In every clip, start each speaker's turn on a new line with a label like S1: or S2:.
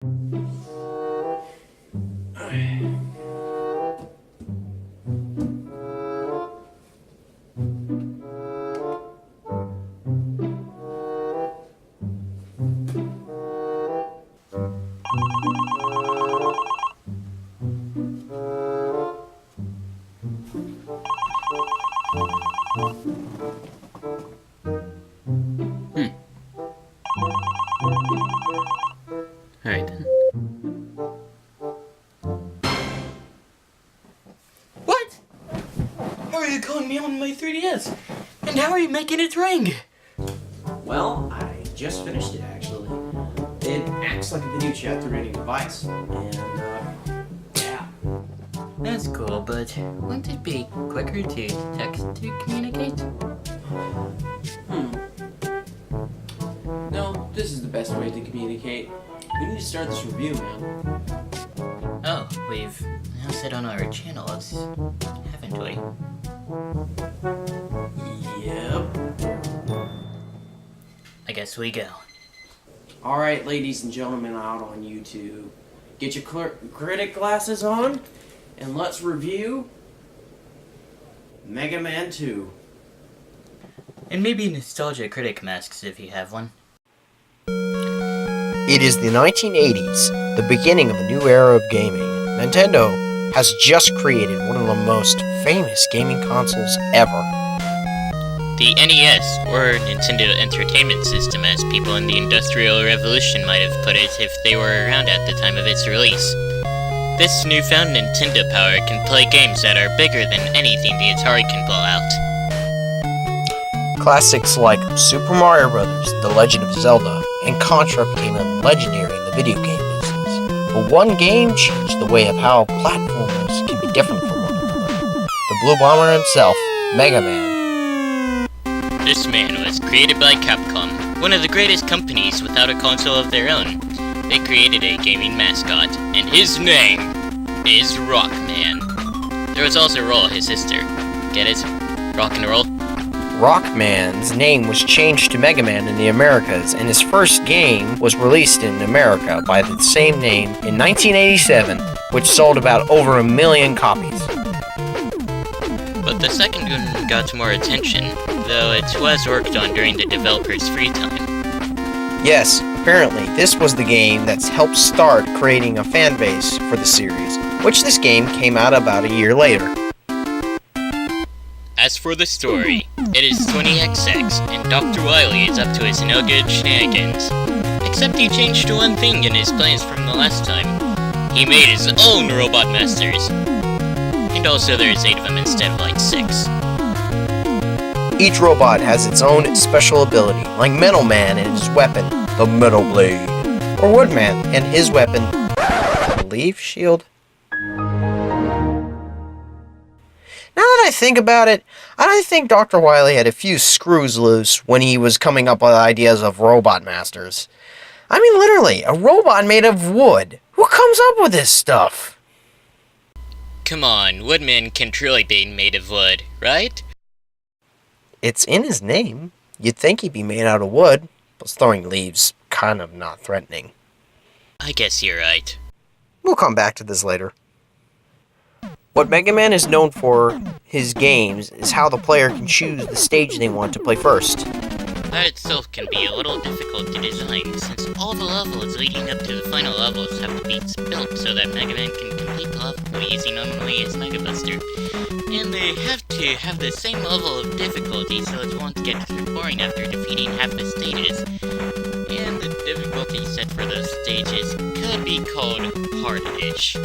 S1: Alright then. What? How are you calling me on my 3DS? And how are you making it ring?
S2: Well, I just finished it actually. It acts like a video chat through any device, and yeah.
S1: That's cool, but wouldn't it be quicker to text to communicate?
S2: No, this is the best way to communicate. We need to start this review, man.
S1: Oh, we've announced it on our channels, haven't we?
S2: Yep.
S1: I guess we go.
S2: Alright, ladies and gentlemen out on YouTube, get your critic glasses on, and let's review Megaman 2.
S1: And maybe nostalgia critic masks if you have one.
S3: It is the 1980s, the beginning of a new era of gaming. Nintendo has just created one of the most famous gaming consoles ever.
S1: The NES, or Nintendo Entertainment System as people in the Industrial Revolution might have put it if they were around at the time of its release. This newfound Nintendo power can play games that are bigger than anything the Atari can pull out.
S3: Classics like Super Mario Bros., The Legend of Zelda, and Contra became legendary in the video game business. But one game changed the way of how platformers can be different from one another. The Blue Bomber himself, Megaman.
S1: This man was created by Capcom, one of the greatest companies without a console of their own. They created a gaming mascot, and his name is Rockman. There was also Roll, his sister. Get it? Rock and roll?
S3: Rockman's name was changed to Megaman in the Americas, and his first game was released in America by the same name in 1987, which sold about over 1 million copies.
S1: But the second one got more attention, though it was worked on during the developer's free time.
S3: Yes, apparently this was the game that's helped start creating a fan base for the series, which this game came out about a year later.
S1: As for the story, it is 20XX, and Dr. Wily is up to his no-good shenanigans. Except he changed one thing in his plans from the last time. He made his own robot masters. And also there's 8 of them instead of like 6.
S3: Each robot has its own special ability, like Metal Man and his weapon, the Metal Blade, or Woodman and his weapon, the Leaf Shield. Now that I think about it, I think Dr. Wily had a few screws loose when he was coming up with ideas of robot masters. I mean, literally, a robot made of wood. Who comes up with this stuff?
S1: Come on, Woodman can truly be made of wood, right?
S3: It's in his name. You'd think he'd be made out of wood, but throwing leaves kind of not threatening.
S1: I guess you're right.
S3: We'll come back to this later. What Mega Man is known for his games is how the player can choose the stage they want to play first.
S1: That itself can be a little difficult to design, since all the levels leading up to the final levels have to be built so that Mega Man can complete the level using only his Mega Buster. And they have to have the same level of difficulty so it won't get too boring after defeating half the stages. And the difficulty set for those stages could be called hard-ish.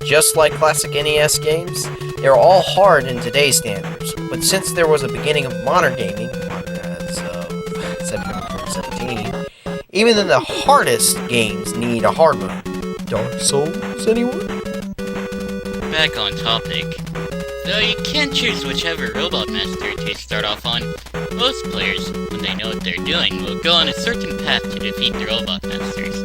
S3: Just like classic NES games, they're all hard in today's standards, but since there was a beginning of modern gaming, as of September 2017, even the hardest games need a hard mode. Dark Souls, anyone?
S1: Back on topic. Though you can't choose whichever Robot Master to start off on, most players, when they know what they're doing, will go on a certain path to defeat the Robot Masters.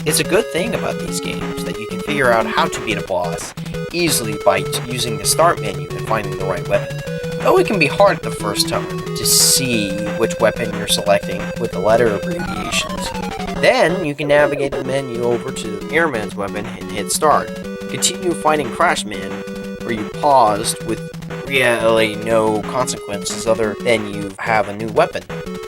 S3: It's a good thing about these games that you can figure out how to beat a boss easily by using the start menu and finding the right weapon. Though it can be hard the first time to see which weapon you're selecting with the letter abbreviations. Then you can navigate the menu over to Airman's weapon and hit start. Continue fighting Crashman, where you paused with really no consequences other than you have a new weapon.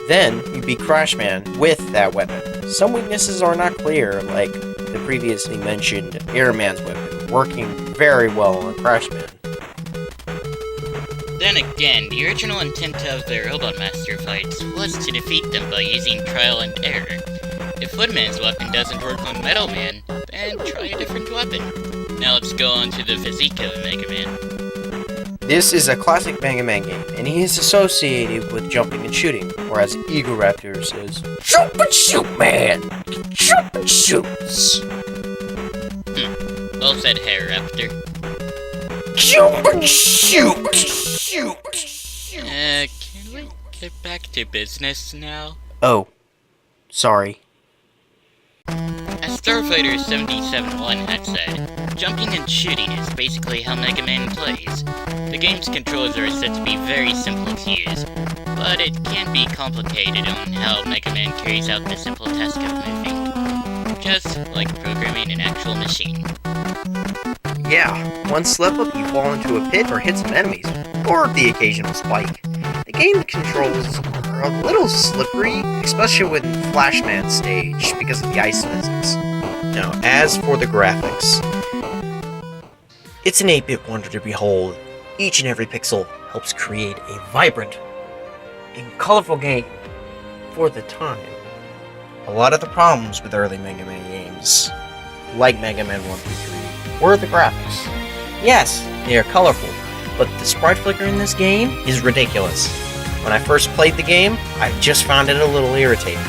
S3: Then you beat Crashman with that weapon. Some weaknesses are not clear, like the previously mentioned Airman's weapon, working very well on Crashman.
S1: Then again, the original intent of the Robot Master fights was to defeat them by using trial and error. If Woodman's weapon doesn't work on Metal Man, then try a different weapon. Now let's go on to the physique of Mega Man.
S3: This is a classic Mega Man game, and he is associated with jumping and shooting, whereas Egoraptor says, "Jump and shoot, man! Jump and shoots!"
S1: Well said, Hair Raptor.
S3: Jump and shoot!
S1: Can we get back to business now?
S3: Oh, sorry.
S1: As StarFighter 77-1 had said, jumping and shooting is basically how Mega Man plays. The game's controls are said to be very simple to use, but it can be complicated on how Mega Man carries out the simple task of moving, just like programming an actual machine.
S3: Yeah, one slip up, you fall into a pit or hit some enemies, or the occasional spike. The game controls are a little slippery, especially with Flashman stage because of the ice physics. Now, as for the graphics, it's an 8-bit wonder to behold. Each and every pixel helps create a vibrant and colorful game for the time. A lot of the problems with early Mega Man games, like Mega Man 1 through 3, were the graphics. Yes, they are colorful, but the sprite flicker in this game is ridiculous. When I first played the game, I just found it a little irritating,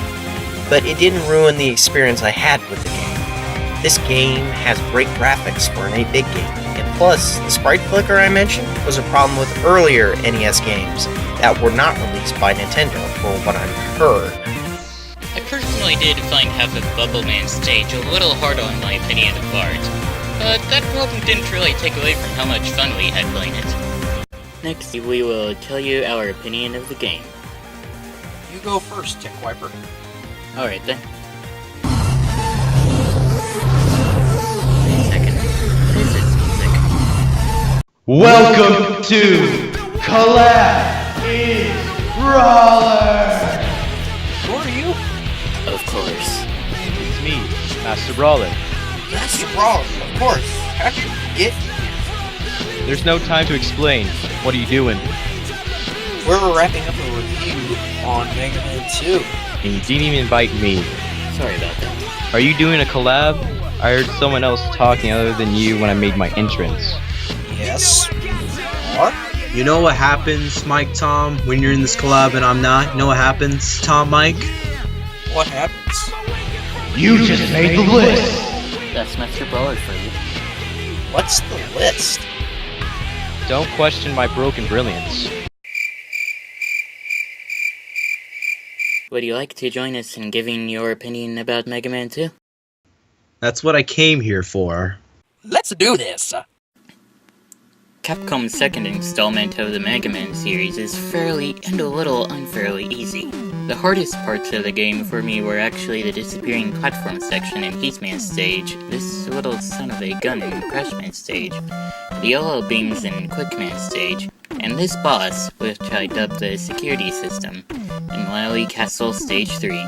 S3: but it didn't ruin the experience I had with the game. This game has great graphics for an 8-bit game, and plus, the sprite flicker I mentioned was a problem with earlier NES games that were not released by Nintendo, for what I've heard.
S1: I personally did find half of Bubble Man stage a little hard on my opinion of art, but that problem didn't really take away from how much fun we had playing it. Next, we will tell you our opinion of the game.
S3: You go first, Tick Wiper.
S1: Alright then. Wait a second. What is this music?
S4: Welcome to Collab is Brawler!
S3: Who are you?
S1: Of course.
S4: It's me, Master Brawler.
S3: That's your problem, of course. How did you get here?
S4: There's no time to explain. What are you doing?
S3: We're wrapping up a review on Mega Man 2.
S4: And you didn't even invite me.
S1: Sorry about that.
S4: Are you doing a collab? I heard someone else talking other than you when I made my entrance.
S3: Yes. What?
S5: You know what happens, Mike Tom, when you're in this collab and I'm not? You know what happens, Tom Mike?
S3: What happens?
S4: You just made the list!
S1: That's Master Brawler for you.
S3: What's the list?
S4: Don't question my broken brilliance.
S1: Would you like to join us in giving your opinion about Mega Man 2?
S5: That's what I came here for.
S3: Let's do this!
S1: Capcom's second installment of the Mega Man series is fairly and a little unfairly easy. The hardest parts of the game for me were actually the disappearing platform section in Heatman stage, this little son of a gun in Crashman stage, the yellow beams in Quickman stage, and this boss, which I dubbed the security system, in Wily Castle stage 3.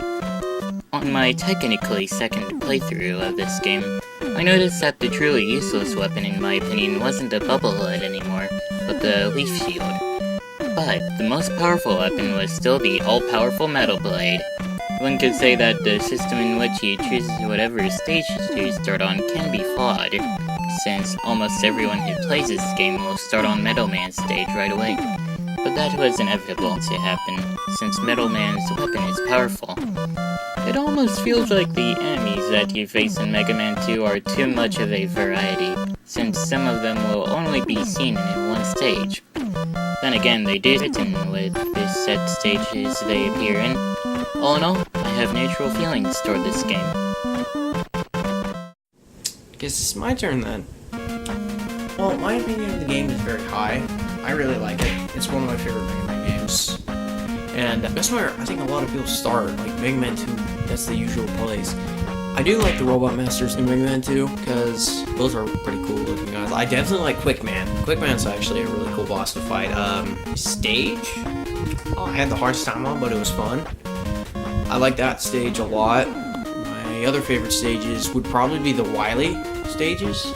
S1: On my technically second playthrough of this game, I noticed that the truly useless weapon in my opinion wasn't a bubble head anymore, but the leaf shield. But the most powerful weapon was still the all-powerful Metal Blade. One could say that the system in which you choose whatever stage to start on can be flawed, since almost everyone who plays this game will start on Metal Man's stage right away. But that was inevitable to happen, since Metal Man's weapon is powerful. It almost feels like the enemies that you face in Mega Man 2 are too much of a variety, since some of them will only be seen in one stage. Then again, they do fit in with the set stages they appear in. All in all, I have neutral feelings toward this game.
S2: Guess it's my turn then. Well, my opinion of the game is very high. I really like it. It's one of my favorite Mega Man games. And that's where I think a lot of people start. Like, Mega Man 2 that's the usual place. I do like the Robot Masters in Megaman 2, because those are pretty cool looking guys. I definitely like Quickman. Quickman's actually a really cool boss to fight. Stage? Oh, I had the hardest time on, but it was fun. I like that stage a lot. My other favorite stages would probably be the Wily stages,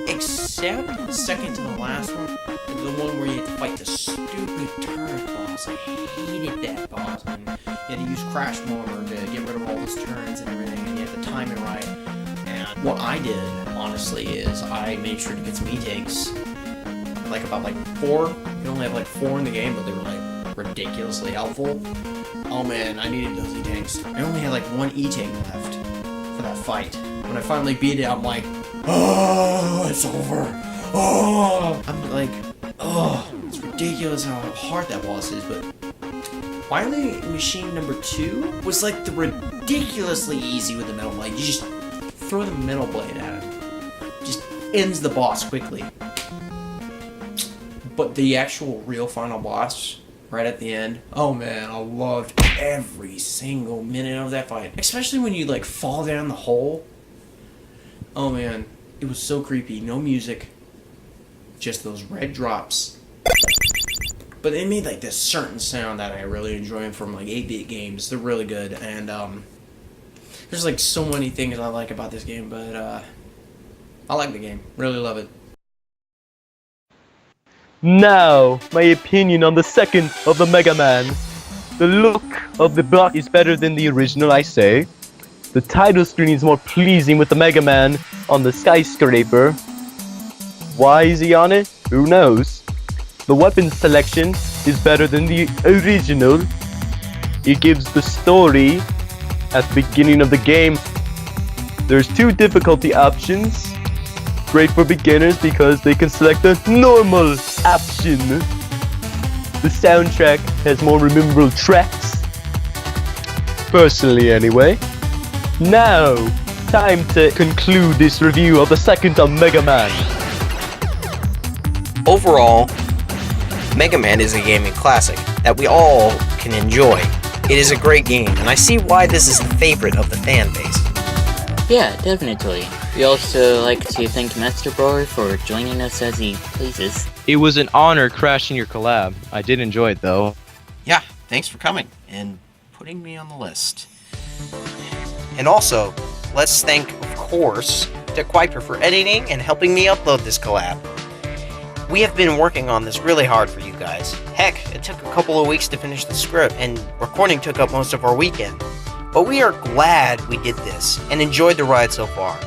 S2: except the second to the last one, the one where you had to fight the stupid turret boss. I hated that boss. And you had to use Crash Motor to get rid of all those turrets and everything, and you had to time it right. And what I did, honestly, is I made sure to get some E-tanks. Like about 4. You can only have 4 in the game, but they were ridiculously helpful. Oh man, I needed those E-tanks. I only had 1 E-tank left for that fight. When I finally beat it, I'm like, oh, it's over. Oh, I'm like, oh, it's ridiculous how hard that boss is, but Wily Machine number 2 was the ridiculously easy with the metal blade. You just throw the metal blade at him. Just ends the boss quickly. But the actual real final boss, right at the end, oh man, I loved every single minute of that fight. Especially when you fall down the hole. Oh man, it was so creepy. No music, just those red drops. But they made this certain sound that I really enjoy from 8-bit games. They're really good, and there's so many things I like about this game, but I like the game. Really love it.
S4: Now, my opinion on the second of the Mega Man. The look of the block is better than the original, I say. The title screen is more pleasing with the Mega Man on the skyscraper. Why is he on it? Who knows? The weapon selection is better than the original. It gives the story at the beginning of the game. There's 2 difficulty options. Great for beginners because they can select the normal option. The soundtrack has more memorable tracks. Personally anyway. Now, time to conclude this review of the second of Mega Man.
S3: Overall, Mega Man is a gaming classic that we all can enjoy. It is a great game, and I see why this is the favorite of the fan base.
S1: Yeah, definitely. We also like to thank Master Brawler for joining us as he pleases.
S4: It was an honor crashing your collab. I did enjoy it though.
S3: Yeah, thanks for coming and putting me on the list. And also, let's thank, of course, to Kuiper for editing and helping me upload this collab. We have been working on this really hard for you guys. Heck, it took a couple of weeks to finish the script, and recording took up most of our weekend. But we are glad we did this, and enjoyed the ride so far.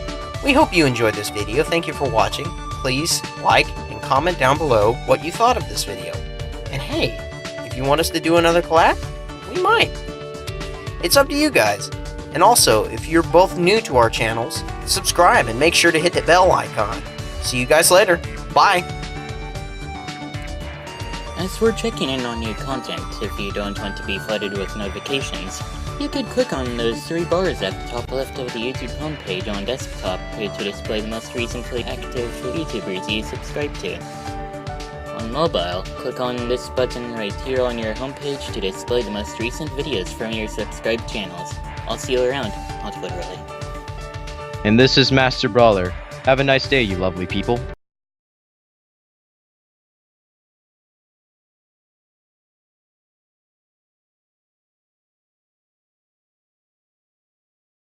S3: We hope you enjoyed this video. Thank you for watching. Please like and comment down below what you thought of this video. And hey, if you want us to do another collab, we might. It's up to you guys. And also, if you're both new to our channels, subscribe and make sure to hit the bell icon. See you guys later. Bye.
S1: As we're checking in on new content, if you don't want to be flooded with notifications, you could click on those 3 bars at the top left of the YouTube homepage on desktop to display the most recently active YouTubers you subscribe to. On mobile, click on this button right here on your homepage to display the most recent videos from your subscribed channels. I'll see you around, not literally.
S4: And this is Master Brawler. Have a nice day, you lovely people.